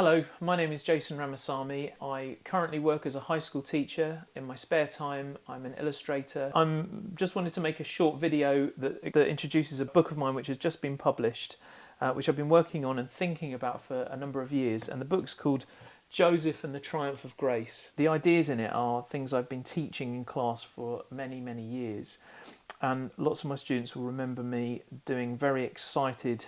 Hello, my name is Jason Ramasamy. I currently work as a high school teacher. In my spare time, I'm an illustrator. I'm just wanted to make a short video that introduces a book of mine which has just been published, which I've been working on and thinking about for a number of years. And the book's called Joseph and the Triumph of Grace. The ideas in it are things I've been teaching in class for many, many years. And lots of my students will remember me doing very excited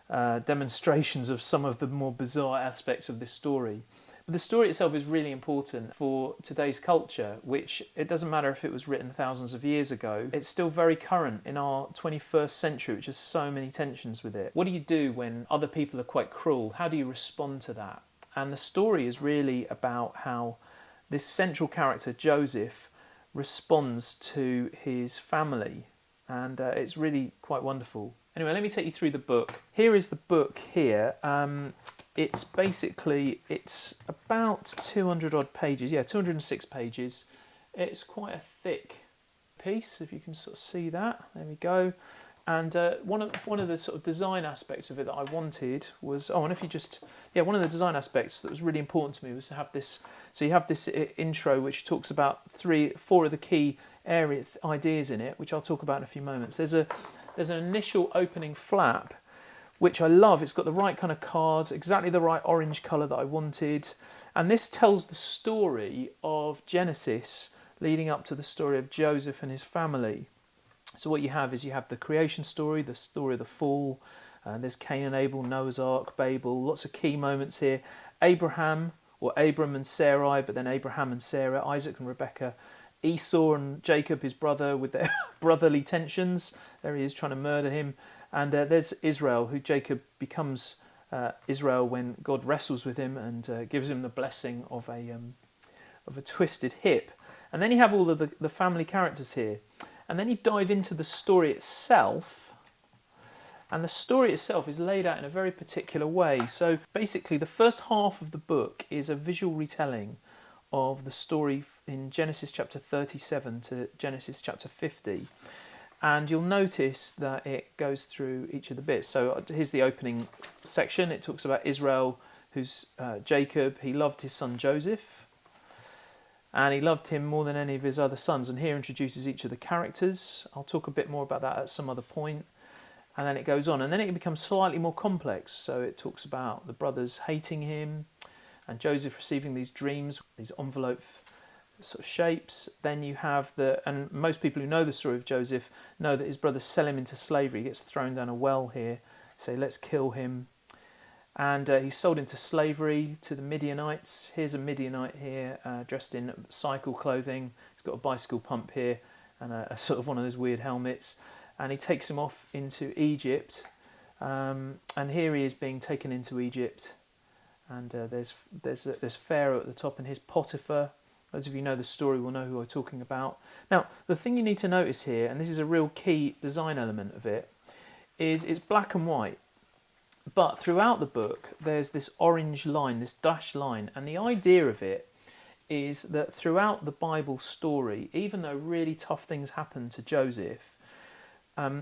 demonstrations of some of the more bizarre aspects of this story. But the story itself is really important for today's culture, which it doesn't matter if it was written thousands of years ago, it's still very current in our 21st century, which has so many tensions with it. What do you do when other people are quite cruel? How do you respond to that? And the story is really about how this central character, Joseph, responds to his family, and it's really quite wonderful. Anyway, let me take you through the book. Here is the book here. It's about 200 odd pages. Yeah, 206 pages. It's quite a thick piece, if you can sort of see that. There we go. And one of the sort of design aspects of it that I wanted was, one of the design aspects that was really important to me was to have this. So you have this intro which talks about four of the key ideas in it, which I'll talk about in a few moments. There's an initial opening flap, which I love. It's got the right kind of cards, exactly the right orange colour that I wanted. And this tells the story of Genesis leading up to the story of Joseph and his family. So what you have is the creation story, the story of the fall. There's Cain and Abel, Noah's Ark, Babel, lots of key moments here. Abram and Sarai, but then Abraham and Sarah, Isaac and Rebekah, Esau and Jacob, his brother, with their brotherly tensions. There he is trying to murder him. And there's Israel, who Jacob becomes Israel when God wrestles with him and gives him the blessing of a twisted hip. And then you have all of the family characters here. And then you dive into the story itself. And the story itself is laid out in a very particular way. So basically, the first half of the book is a visual retelling of the story in Genesis chapter 37 to Genesis chapter 50. And you'll notice that it goes through each of the bits. So here's the opening section. It talks about Israel, who's Jacob. He loved his son Joseph, and he loved him more than any of his other sons. And here introduces each of the characters. I'll talk a bit more about that at some other point. And then it goes on. And then it becomes slightly more complex. So it talks about the brothers hating him and Joseph receiving these dreams, these envelope sort of shapes. Then you have and most people who know the story of Joseph know that his brothers sell him into slavery. He gets thrown down a well here, say let's kill him, and he's sold into slavery to the Midianites. Here's a Midianite here, dressed in cycle clothing. He's got a bicycle pump here and a sort of one of those weird helmets, and he takes him off into Egypt, and here he is being taken into Egypt, and there's Pharaoh at the top, and here's Potiphar. Those of you who know the story will know who I'm talking about. Now, the thing you need to notice here, and this is a real key design element of it, is it's black and white. But throughout the book, there's this orange line, this dashed line. And the idea of it is that throughout the Bible story, even though really tough things happen to Joseph,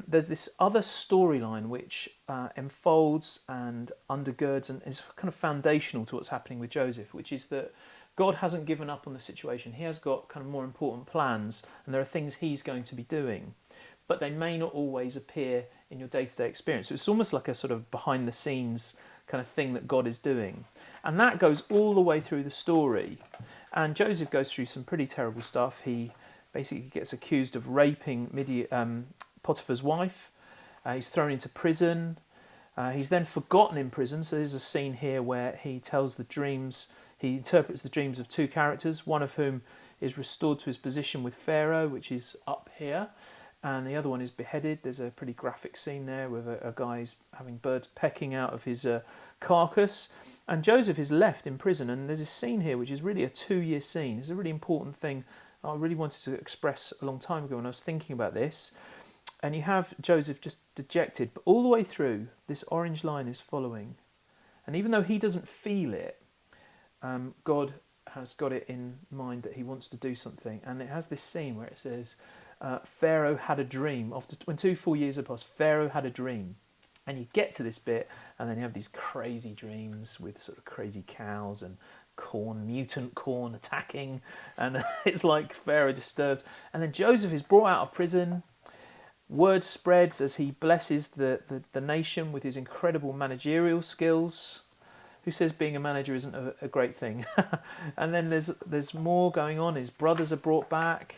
there's this other storyline which enfolds and undergirds and is kind of foundational to what's happening with Joseph, which is that God hasn't given up on the situation. He has got kind of more important plans, and there are things he's going to be doing, but they may not always appear in your day-to-day experience. So it's almost like a sort of behind-the-scenes kind of thing that God is doing. And that goes all the way through the story. And Joseph goes through some pretty terrible stuff. He basically gets accused of raping Potiphar's wife. He's thrown into prison. He's then forgotten in prison. So there's a scene here where he tells the dreams. He interprets the dreams of two characters, one of whom is restored to his position with Pharaoh, which is up here, and the other one is beheaded. There's a pretty graphic scene there with a guy's having birds pecking out of his carcass. And Joseph is left in prison, and there's a scene here which is really a 2-year scene. It's a really important thing I really wanted to express a long time ago when I was thinking about this. And you have Joseph just dejected, but all the way through, this orange line is following. And even though he doesn't feel it, God has got it in mind that he wants to do something. And it has this scene where it says, Pharaoh had a dream. When 4 years had passed, Pharaoh had a dream. And you get to this bit, and then you have these crazy dreams with sort of crazy cows and corn, mutant corn attacking, and it's like Pharaoh disturbed. And then Joseph is brought out of prison. Word spreads as he blesses the nation with his incredible managerial skills. Who says being a manager isn't a great thing? And then there's more going on. His brothers are brought back.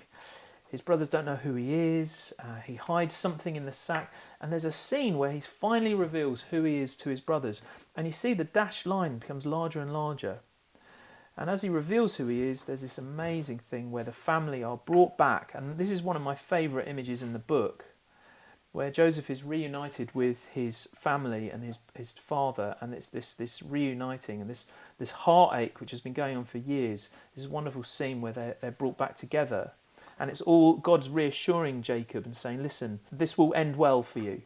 His brothers don't know who he is. He hides something in the sack. And there's a scene where he finally reveals who he is to his brothers. And you see the dashed line becomes larger and larger. And as he reveals who he is, there's this amazing thing where the family are brought back. And this is one of my favourite images in the book, where Joseph is reunited with his family and his father. And it's this reuniting and this heartache which has been going on for years. This wonderful scene where they're brought back together. And it's all God's reassuring Jacob and saying, listen, this will end well for you.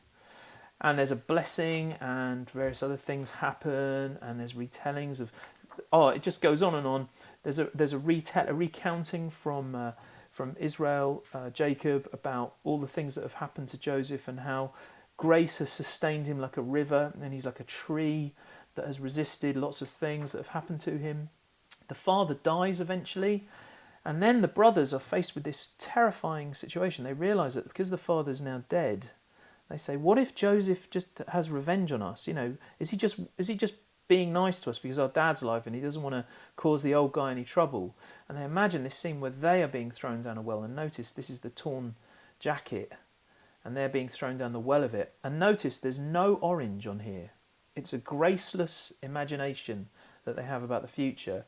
And there's a blessing and various other things happen, and there's retellings of, it just goes on and on. There's a recounting from Israel, Jacob, about all the things that have happened to Joseph and how grace has sustained him like a river, and he's like a tree that has resisted lots of things that have happened to him. The father dies eventually. And then the brothers are faced with this terrifying situation. They realise that because the father's now dead, they say, what if Joseph just has revenge on us? You know, is he just being nice to us because our dad's alive and he doesn't want to cause the old guy any trouble? And they imagine this scene where they are being thrown down a well. And notice this is the torn jacket and they're being thrown down the well of it. And notice there's no orange on here. It's a graceless imagination that they have about the future.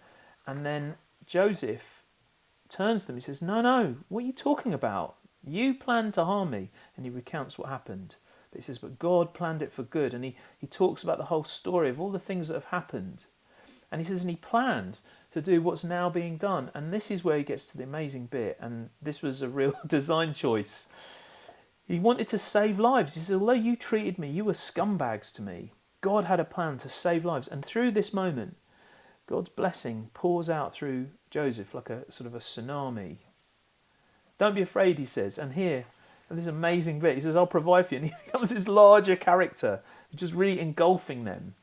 And then Joseph turns to them, he says, no, what are you talking about? You planned to harm me. And he recounts what happened. But he says, but God planned it for good. And he talks about the whole story of all the things that have happened. And he says, and he planned to do what's now being done. And this is where he gets to the amazing bit. And this was a real design choice. He wanted to save lives. He said, although you treated me, you were scumbags to me, God had a plan to save lives. And through this moment, God's blessing pours out through Joseph like a sort of a tsunami. Don't be afraid, he says. And here, this amazing bit, he says, I'll provide for you. And he becomes this larger character, just really engulfing them.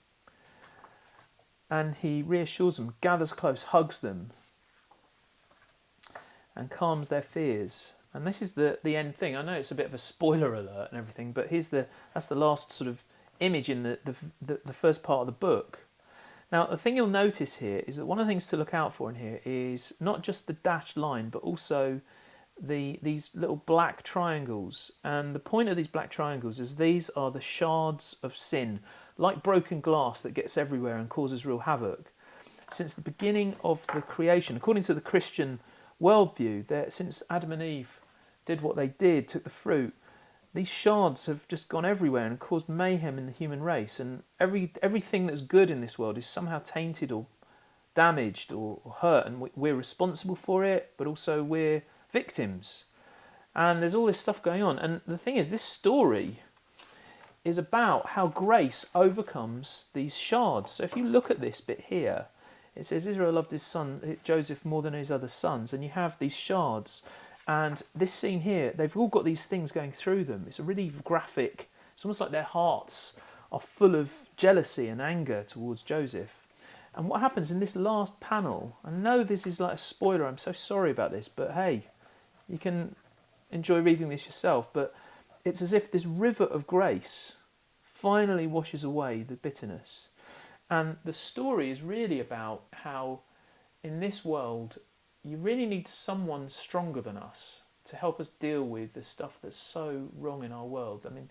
And he reassures them, gathers close, hugs them, and calms their fears. And this is the end thing. I know it's a bit of a spoiler alert and everything, but that's the last sort of image in the first part of the book. Now, the thing you'll notice here is that one of the things to look out for in here is not just the dashed line, but also these little black triangles. And the point of these black triangles is these are the shards of sin, like broken glass that gets everywhere and causes real havoc. Since the beginning of the creation, according to the Christian worldview, since Adam and Eve did what they did, took the fruit, these shards have just gone everywhere and caused mayhem in the human race. And everything that's good in this world is somehow tainted or damaged or hurt. And we're responsible for it, but also we're victims. And there's all this stuff going on. And the thing is, this story is about how grace overcomes these shards. So if you look at this bit here, it says Israel loved his son, Joseph, more than his other sons. And you have these shards. And this scene here, they've all got these things going through them. It's a really graphic, it's almost like their hearts are full of jealousy and anger towards Joseph. And what happens in this last panel, I know this is like a spoiler, I'm so sorry about this, but hey, you can enjoy reading this yourself, but it's as if this river of grace finally washes away the bitterness. And the story is really about how in this world, you really need someone stronger than us to help us deal with the stuff that's so wrong in our world. I mean,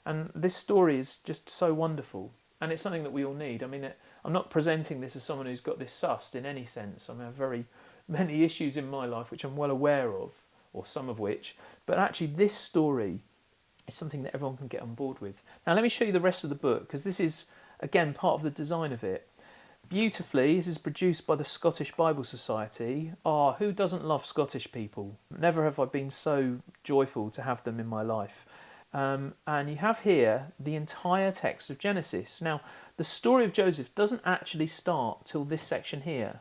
and this story is just so wonderful, and it's something that we all need. I mean, I'm not presenting this as someone who's got this sussed in any sense. I mean, I have very many issues in my life which I'm well aware of, or some of which, but actually this story is something that everyone can get on board with. Now, let me show you the rest of the book, because this is, again, part of the design of it. Beautifully, this is produced by the Scottish Bible Society. Who doesn't love Scottish people? Never have I been so joyful to have them in my life. And you have here the entire text of Genesis. Now, the story of Joseph doesn't actually start till this section here,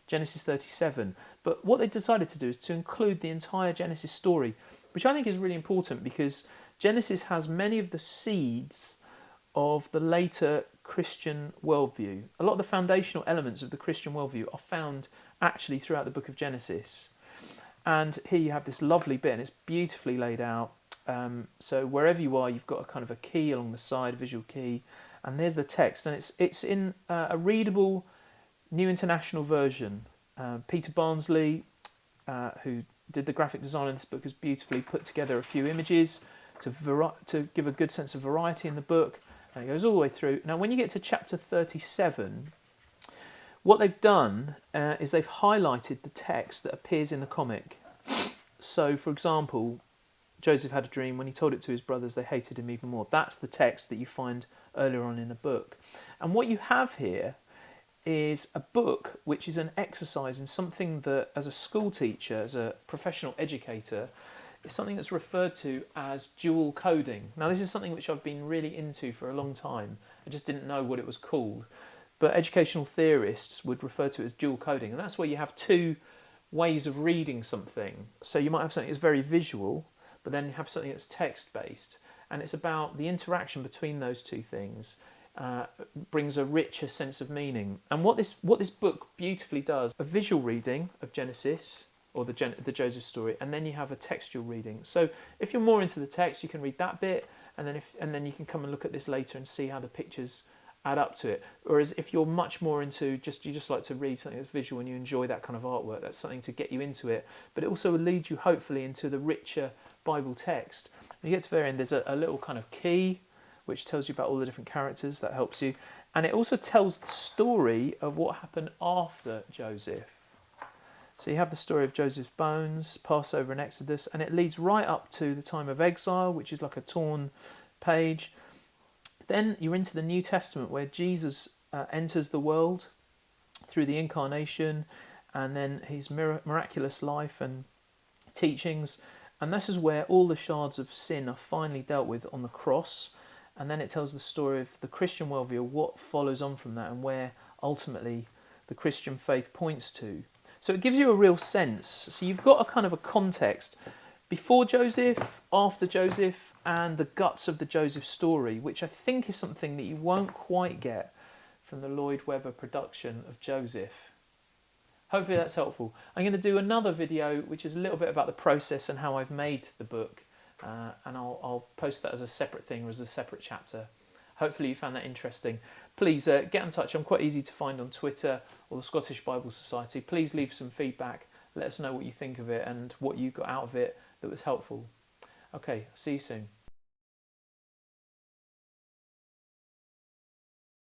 Genesis 37. But what they decided to do is to include the entire Genesis story, which I think is really important because Genesis has many of the seeds of the later Christian worldview. A lot of the foundational elements of the Christian worldview are found actually throughout the book of Genesis. And here you have this lovely bit, and it's beautifully laid out. So wherever you are, you've got a kind of a key along the side, visual key, and there's the text, and it's in a readable New International Version. Peter Barnsley, who did the graphic design in this book, has beautifully put together a few images to give a good sense of variety in the book, and it goes all the way through. Now, when you get to chapter 37, what they've done is they've highlighted the text that appears in the comic. So, for example, Joseph had a dream. When he told it to his brothers, they hated him even more. That's the text that you find earlier on in the book. And what you have here is a book which is an exercise in something that, as a school teacher, as a professional educator, is something that's referred to as dual coding. Now, this is something which I've been really into for a long time. I just didn't know what it was called. But educational theorists would refer to it as dual coding. And that's where you have two ways of reading something. So you might have something that's very visual, but then you have something that's text-based. And it's about the interaction between those two things brings a richer sense of meaning. And what this book beautifully does, a visual reading of Genesis, or the Joseph story, and then you have a textual reading. So if you're more into the text, you can read that bit, and then you can come and look at this later and see how the pictures add up to it. Whereas if you're much more into you just like to read something that's visual and you enjoy that kind of artwork, that's something to get you into it. But it also will lead you hopefully into the richer Bible text. When you get to the very end, there's a little kind of key which tells you about all the different characters. That helps you. And it also tells the story of what happened after Joseph. So you have the story of Joseph's bones, Passover and Exodus, and it leads right up to the time of exile, which is like a torn page. Then you're into the New Testament, where Jesus enters the world through the incarnation, and then his miraculous life and teachings. And this is where all the shards of sin are finally dealt with on the cross. And then it tells the story of the Christian worldview, what follows on from that, and where ultimately the Christian faith points to. So it gives you a real sense. So you've got a kind of a context before Joseph, after Joseph, and the guts of the Joseph story, which I think is something that you won't quite get from the Lloyd Webber production of Joseph. Hopefully that's helpful. I'm going to do another video which is a little bit about the process and how I've made the book, and I'll post that as a separate thing or as a separate chapter. Hopefully you found that interesting. Please get in touch. I'm quite easy to find on Twitter or the Scottish Bible Society. Please leave some feedback. Let us know what you think of it and what you got out of it that was helpful. Okay, see you soon.